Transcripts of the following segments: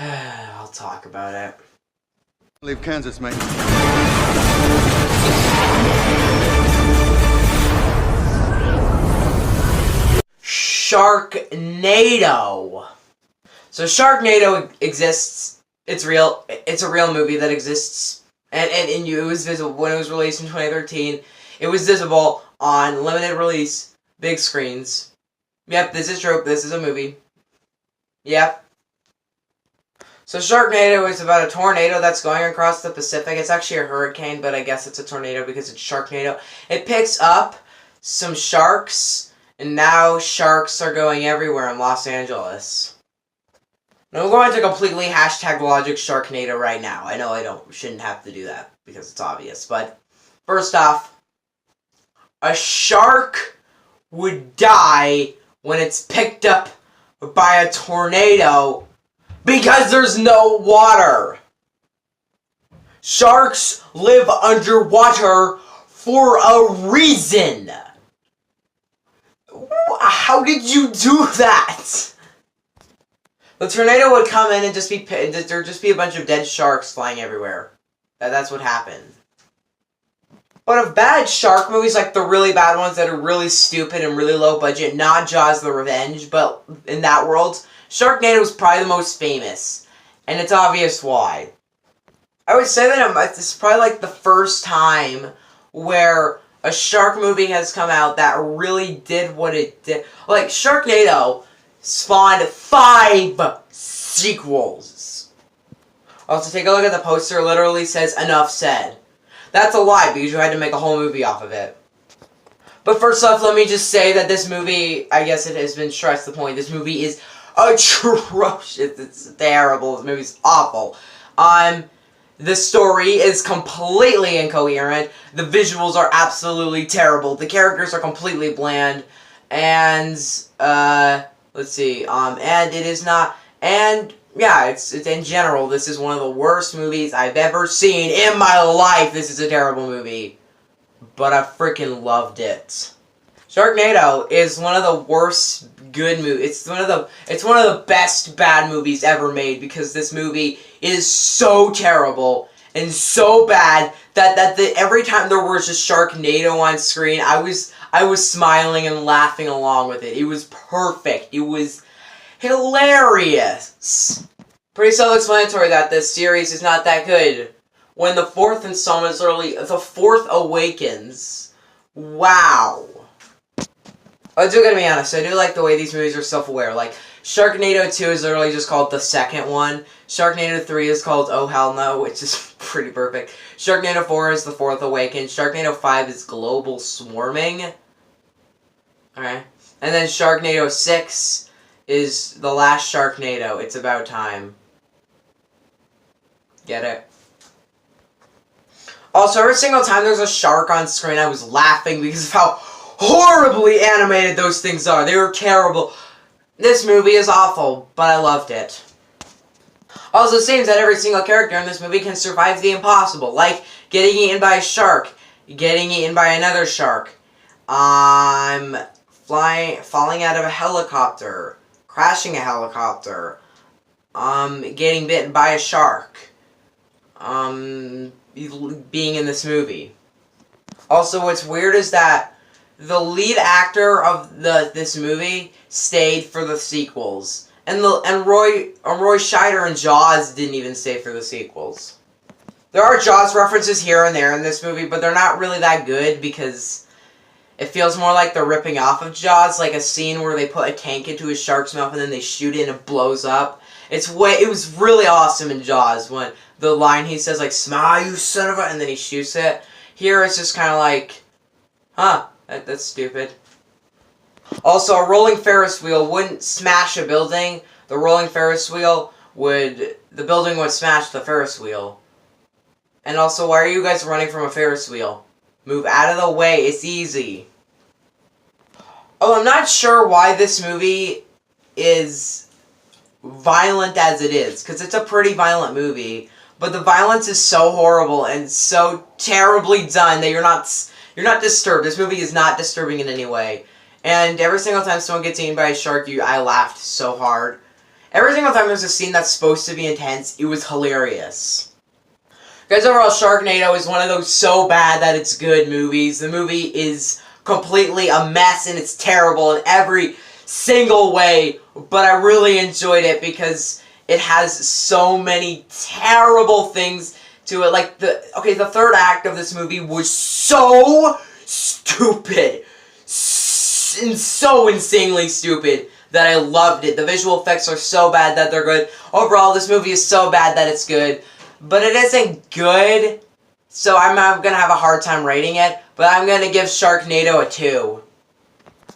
I'll talk about it. Leave Kansas, mate. Sharknado. So Sharknado exists. It's real. It's a real movie that exists. And it was visible when it was released in 2013. It was visible on limited release, big screens. Yep, this is true. This is a movie. Yep. So Sharknado is about a tornado that's going across the Pacific. It's actually a hurricane, but I guess it's a tornado because it's Sharknado. It picks up some sharks, and now sharks are going everywhere in Los Angeles. Now we're going to completely hashtag logic Sharknado right now. I know shouldn't have to do that because it's obvious, but first off, a shark would die when it's picked up by a tornado because there's no water. Sharks live underwater for a reason. How did you do that? The tornado would come in and there'd just be a bunch of dead sharks flying everywhere. That's what happened. But of bad shark movies, like the really bad ones that are really stupid and really low budget, not Jaws the Revenge, but in that world, Sharknado is probably the most famous. And it's obvious why. I would say that it's probably like the first time where a shark movie has come out that really did what it did. Like, Sharknado spawned 5 sequels. Also, take a look at the poster. It literally says, "Enough said." That's a lie, because you had to make a whole movie off of it. But first off, let me just say that this movie, I guess it has been stressed the point, this movie is atrocious. It's terrible. This movie's awful. The story is completely incoherent. The visuals are absolutely terrible. The characters are completely bland. And, let's see, and it is not, and yeah, it's in general, this is one of the worst movies I've ever seen in my life. This is a terrible movie, but I freaking loved it. Sharknado is one of the worst good movies. It's one of the best bad movies ever made, because this movie is so terrible and so bad that every time there was a Sharknado on screen, I was smiling and laughing along with it. It was perfect. It was hilarious. Pretty self-explanatory that this series is not that good. When the 4th installment is literally The Fourth Awakens. Wow. I do gotta be honest, I do like the way these movies are self-aware. Like, Sharknado 2 is literally just called the second one. Sharknado 3 is called Oh Hell No, which is pretty perfect. Sharknado 4 is The Fourth Awakens. Sharknado 5 is Global Swarming. Okay. And then Sharknado 6 is The Last Sharknado. It's about time. Get it? Also, every single time there's a shark on screen, I was laughing because of how horribly animated those things are. They were terrible. This movie is awful, but I loved it. Also, it seems that every single character in this movie can survive the impossible, like getting eaten by a shark, getting eaten by another shark, falling out of a helicopter, crashing a helicopter, getting bitten by a shark, being in this movie. Also, what's weird is that the lead actor of this movie stayed for the sequels, and Roy Scheider and Jaws didn't even stay for the sequels. There are Jaws references here and there in this movie, but they're not really that good because it feels more like they're ripping off of Jaws, like a scene where they put a tank into a shark's mouth and then they shoot it and it blows up. It was really awesome in Jaws when the line he says, like, "Smile, you son of a," and then he shoots it. Here it's just kind of like, huh, that's stupid. Also, a rolling Ferris wheel wouldn't smash a building. The building would smash the Ferris wheel. And also, why are you guys running from a Ferris wheel? Move out of the way, it's easy. Oh, I'm not sure why this movie is violent as it is, because it's a pretty violent movie, but the violence is so horrible and so terribly done that you're not disturbed. This movie is not disturbing in any way. And every single time someone gets eaten by a shark, I laughed so hard. Every single time there's a scene that's supposed to be intense, it was hilarious. Guys, overall, Sharknado is one of those so bad that it's good movies. The movie is completely a mess and it's terrible in every single way, but I really enjoyed it because it has so many terrible things to it. Like, the third act of this movie was so stupid. And so insanely stupid that I loved it. The visual effects are so bad that they're good. Overall, this movie is so bad that it's good. But it isn't good, so I'm going to have a hard time rating it. But I'm going to give Sharknado a 2.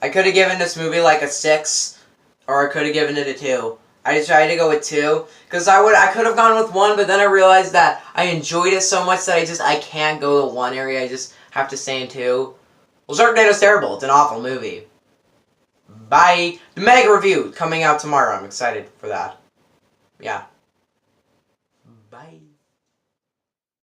I could have given this movie like a 6, or I could have given it a 2. I decided to go with 2, because I could have gone with 1, but then I realized that I enjoyed it so much that I can't go to one area. I just have to stay in 2. Well, Sharknado's terrible. It's an awful movie. Bye. The mega review coming out tomorrow. I'm excited for that. Yeah. Bye.